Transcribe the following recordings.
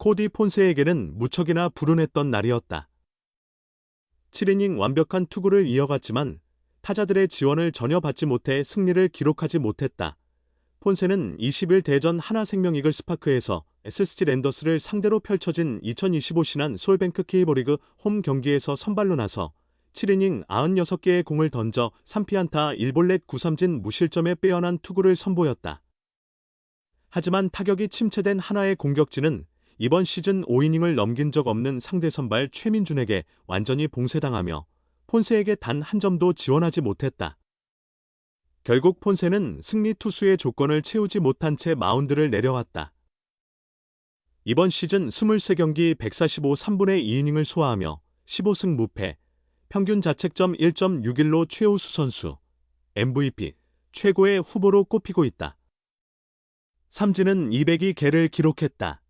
코디 폰세에게는 무척이나 불운했던 날이었다. 7이닝 완벽한 투구를 이어갔지만 타자들의 지원을 전혀 받지 못해 승리를 기록하지 못했다. 폰세는 20일 대전 하나생명 이글스 파크에서 SSG 랜더스를 상대로 펼쳐진 2025 신한 솔뱅크 K리그 홈 경기에서 선발로 나서 7이닝 96개의 공을 던져 3피안타 1볼넷 9삼진 무실점의 빼어난 투구를 선보였다. 하지만 타격이 침체된 하나의 공격진은 이번 시즌 5이닝을 넘긴 적 없는 상대 선발 최민준에게 완전히 봉쇄당하며 폰세에게 단 한 점도 지원하지 못했다. 결국 폰세는 승리 투수의 조건을 채우지 못한 채 마운드를 내려왔다. 이번 시즌 23경기 145 3분의 2이닝을 소화하며 15승 무패, 평균 자책점 1.61로 최우수 선수, MVP, 최고의 후보로 꼽히고 있다. 삼진은 202개를 기록했다.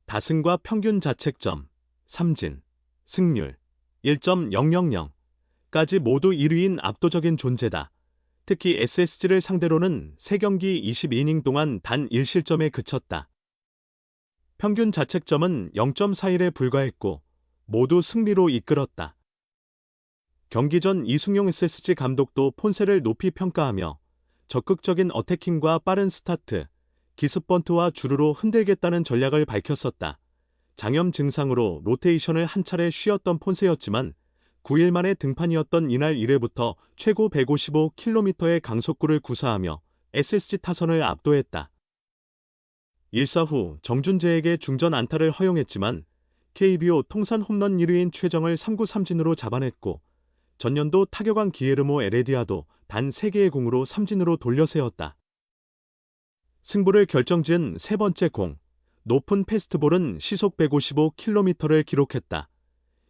다승과 평균 자책점, 삼진, 승률 1.000까지 모두 1위인 압도적인 존재다. 특히 SSG를 상대로는 3경기 22이닝 동안 단 1실점에 그쳤다. 평균 자책점은 0.41에 불과했고 모두 승리로 이끌었다. 경기 전 이승용 SSG 감독도 폰세를 높이 평가하며 적극적인 어태킹과 빠른 스타트, 기습 번트와 주루로 흔들겠다는 전략을 밝혔었다. 장염 증상으로 로테이션을 한 차례 쉬었던 폰세였지만 9일 만에 등판이었던 이날 1회부터 최고 155km의 강속구를 구사하며 SSG 타선을 압도했다. 1사 후 정준재에게 중전 안타를 허용했지만 KBO 통산 홈런 1위인 최정을 3구 삼진으로 잡아냈고 전년도 타격왕 기에르모 에레디아도 단 3개의 공으로 삼진으로 돌려세웠다. 승부를 결정지은 세 번째 공, 높은 패스트볼은 시속 155km를 기록했다.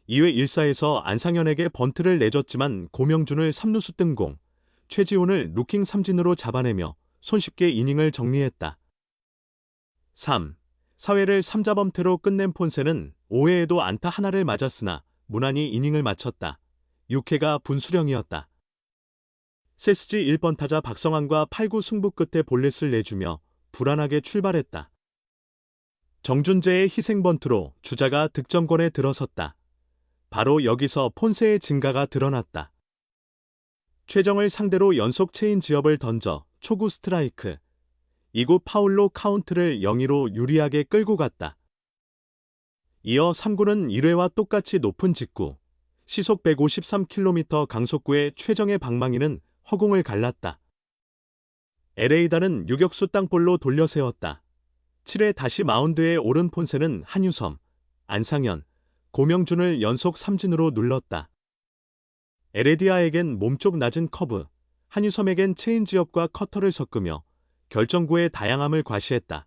2회 1사에서 안상현에게 번트를 내줬지만 고명준을 3루수 뜬공, 최지훈을 루킹 삼진으로 잡아내며 손쉽게 이닝을 정리했다. 3. 4회를 3자범퇴로 끝낸 폰세는 5회에도 안타 하나를 맞았으나 무난히 이닝을 마쳤다. 6회가 분수령이었다. SSG 1번 타자 박성환과 8구 승부 끝에 볼넷을 내주며 불안하게 출발했다. 정준재의 희생번트로 주자가 득점권에 들어섰다. 바로 여기서 폰세의 진가가 드러났다. 최정을 상대로 연속 체인지업을 던져 초구 스트라이크, 2구 파울로 카운트를 0-2로 유리하게 끌고 갔다. 이어 3구는 1회와 똑같이 높은 직구, 시속 153km 강속구의 최정의 방망이는 허공을 갈랐다. LA다는 유격수 땅볼로 돌려세웠다. 7회 다시 마운드에 오른 폰세는 한유섬, 안상현, 고명준을 연속 삼진으로 눌렀다. 에레디아에겐 몸쪽 낮은 커브, 한유섬에겐 체인지업과 커터를 섞으며 결정구의 다양함을 과시했다.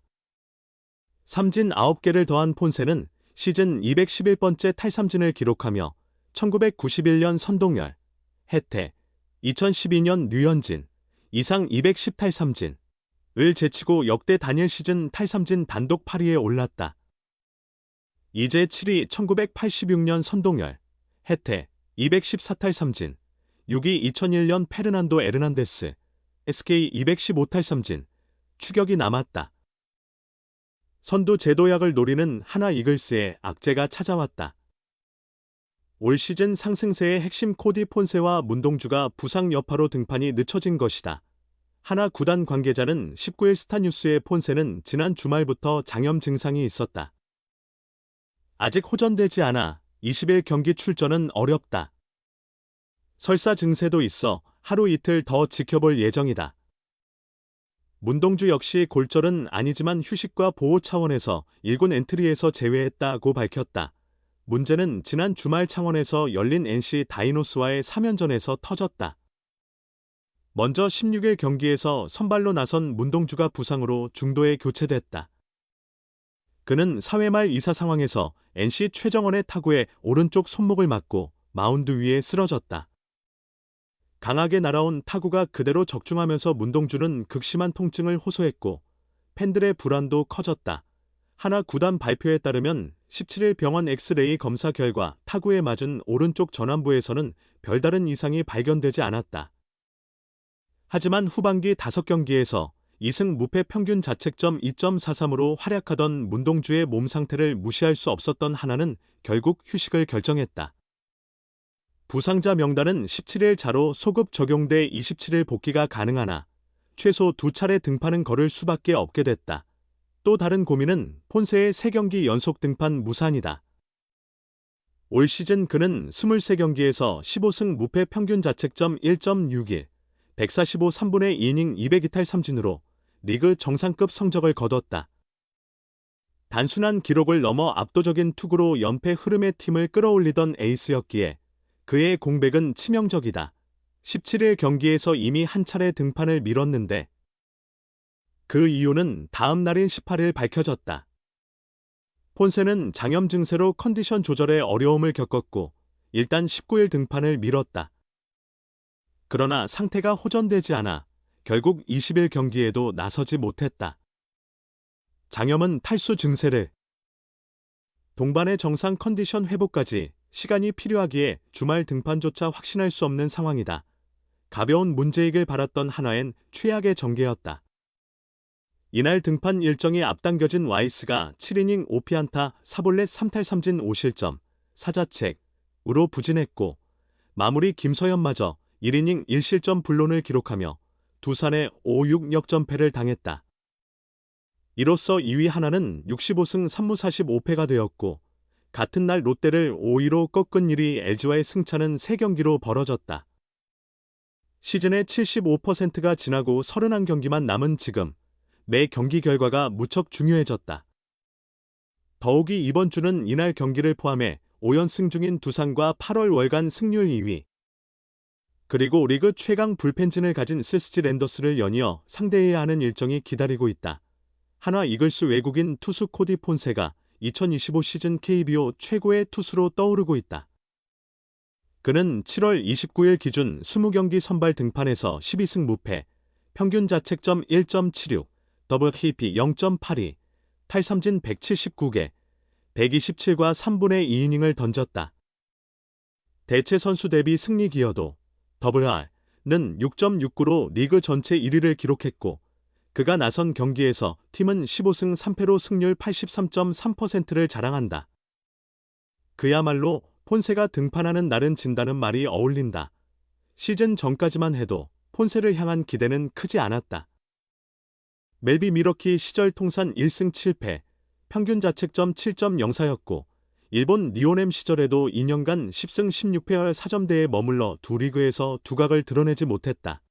삼진 9개를 더한 폰세는 시즌 211번째 탈삼진을 기록하며 1991년 선동열, 해태, 2012년 류현진, 이상 210탈삼진을 제치고 역대 단일 시즌 탈삼진 단독 8위에 올랐다. 이제 7위 1986년 선동열, 해태, 214탈삼진, 6위 2001년 페르난도 에르난데스, SK 215탈삼진, 추격이 남았다. 선두 제도약을 노리는 하나 이글스의 악재가 찾아왔다. 올 시즌 상승세의 핵심 코디 폰세와 문동주가 부상 여파로 등판이 늦춰진 것이다. 하나 구단 관계자는 19일 스타뉴스의 폰세는 지난 주말부터 장염 증상이 있었다. 아직 호전되지 않아 20일 경기 출전은 어렵다. 설사 증세도 있어 하루 이틀 더 지켜볼 예정이다. 문동주 역시 골절은 아니지만 휴식과 보호 차원에서 1군 엔트리에서 제외했다고 밝혔다. 문제는 지난 주말 창원에서 열린 NC 다이노스와의 3연전에서 터졌다. 먼저 16일 경기에서 선발로 나선 문동주가 부상으로 중도에 교체됐다. 그는 4회 말 2사 상황에서 NC 최정원의 타구에 오른쪽 손목을 맞고 마운드 위에 쓰러졌다. 강하게 날아온 타구가 그대로 적중하면서 문동주는 극심한 통증을 호소했고 팬들의 불안도 커졌다. 하나 구단 발표에 따르면 17일 병원 엑스레이 검사 결과 타구에 맞은 오른쪽 전완부에서는 별다른 이상이 발견되지 않았다. 하지만 후반기 5경기에서 2승 무패 평균 자책점 2.43으로 활약하던 문동주의 몸 상태를 무시할 수 없었던 하나는 결국 휴식을 결정했다. 부상자 명단은 17일 자로 소급 적용돼 27일 복귀가 가능하나 최소 2차례 등판은 거를 수밖에 없게 됐다. 또 다른 고민은 폰세의 3경기 연속 등판 무산이다. 올 시즌 그는 23경기에서 15승 무패 평균 자책점 1.61, 145 3분의 2이닝 202탈 3진으로 리그 정상급 성적을 거뒀다. 단순한 기록을 넘어 압도적인 투구로 연패 흐름의 팀을 끌어올리던 에이스였기에 그의 공백은 치명적이다. 17일 경기에서 이미 한 차례 등판을 미뤘는데 그 이유는 다음 날인 18일 밝혀졌다. 폰세는 장염 증세로 컨디션 조절에 어려움을 겪었고 일단 19일 등판을 미뤘다. 그러나 상태가 호전되지 않아 결국 20일 경기에도 나서지 못했다. 장염은 탈수 증세를 동반의 정상 컨디션 회복까지 시간이 필요하기에 주말 등판조차 확신할 수 없는 상황이다. 가벼운 문제이길 바랐던 한화엔 최악의 전개였다. 이날 등판 일정이 앞당겨진 와이스가 7이닝 5피안타 4볼넷 3탈 3진 5실점, 4자책으로 부진했고 마무리 김서현마저 1이닝 1실점 불론을 기록하며 두산에 5-6 역전패를 당했다. 이로써 2위 하나는 65승 3무 45패가 되었고 같은 날 롯데를 5위로 꺾은 1위 LG와의 승차는 3경기로 벌어졌다. 시즌의 75%가 지나고 31경기만 남은 지금 매 경기 결과가 무척 중요해졌다. 더욱이 이번 주는 이날 경기를 포함해 5연승 중인 두산과 8월 월간 승률 2위 그리고 리그 최강 불펜진을 가진 세스지 랜더스를 연이어 상대해야 하는 일정이 기다리고 있다. 한화 이글스 외국인 투수 코디 폰세가 2025 시즌 KBO 최고의 투수로 떠오르고 있다. 그는 7월 29일 기준 20경기 선발 등판에서 12승 무패, 평균 자책점 1.76, 더블 KP 0.82, 탈삼진 179개, 127과 3분의 2이닝을 던졌다. 대체 선수 대비 승리 기여도 WR는 6.69로 리그 전체 1위를 기록했고 그가 나선 경기에서 팀은 15승 3패로 승률 83.3%를 자랑한다. 그야말로 폰세가 등판하는 날은 진다는 말이 어울린다. 시즌 전까지만 해도 폰세를 향한 기대는 크지 않았다. 멜비 미러키 시절 통산 1승 7패, 평균 자책점 7.04였고 일본 리오넴 시절에도 2년간 10승 16패의 4점대에 머물러 두 리그에서 두각을 드러내지 못했다.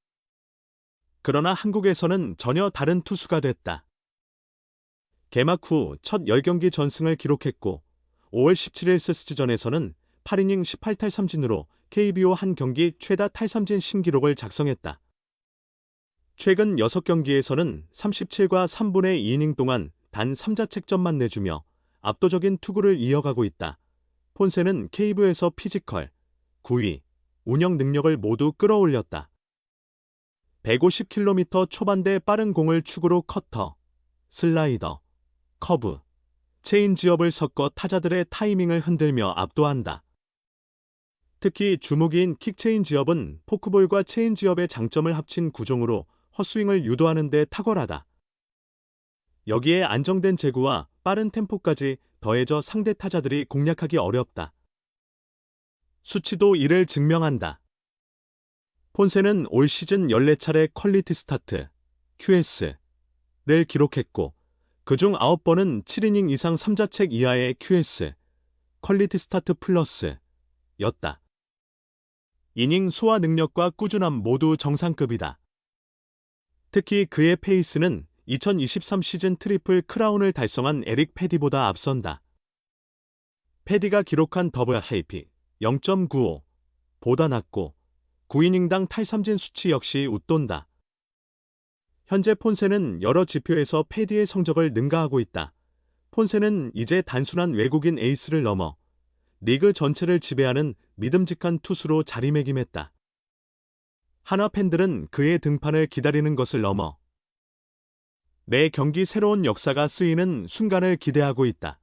그러나 한국에서는 전혀 다른 투수가 됐다. 개막 후 첫 10경기 전승을 기록했고 5월 17일 세스지전에서는 8이닝 18탈 3진으로 KBO 한 경기 최다 탈삼진 신기록을 작성했다. 최근 6경기에서는 37과 3분의 2이닝 동안 단 3자책점만 내주며 압도적인 투구를 이어가고 있다. 폰세는 KBO에서 피지컬, 구위, 운영 능력을 모두 끌어올렸다. 150km 초반대 빠른 공을 축으로 커터, 슬라이더, 커브, 체인지업을 섞어 타자들의 타이밍을 흔들며 압도한다. 특히 주무기인 킥체인지업은 포크볼과 체인지업의 장점을 합친 구종으로 헛스윙을 유도하는 데 탁월하다. 여기에 안정된 제구와 빠른 템포까지 더해져 상대 타자들이 공략하기 어렵다. 수치도 이를 증명한다. 폰세는 올 시즌 14차례 퀄리티 스타트, QS를 기록했고 그중 9번은 7이닝 이상 3자책 이하의 QS, 퀄리티 스타트 플러스였다. 이닝 소화 능력과 꾸준함 모두 정상급이다. 특히 그의 페이스는 2023 시즌 트리플 크라운을 달성한 에릭 패디보다 앞선다. 패디가 기록한 더블 KP 0.95 보다 낮고 9이닝당 탈삼진 수치 역시 웃돈다. 현재 폰세는 여러 지표에서 패디의 성적을 능가하고 있다. 폰세는 이제 단순한 외국인 에이스를 넘어 리그 전체를 지배하는 믿음직한 투수로 자리매김했다. 한화 팬들은 그의 등판을 기다리는 것을 넘어 매 경기 새로운 역사가 쓰이는 순간을 기대하고 있다.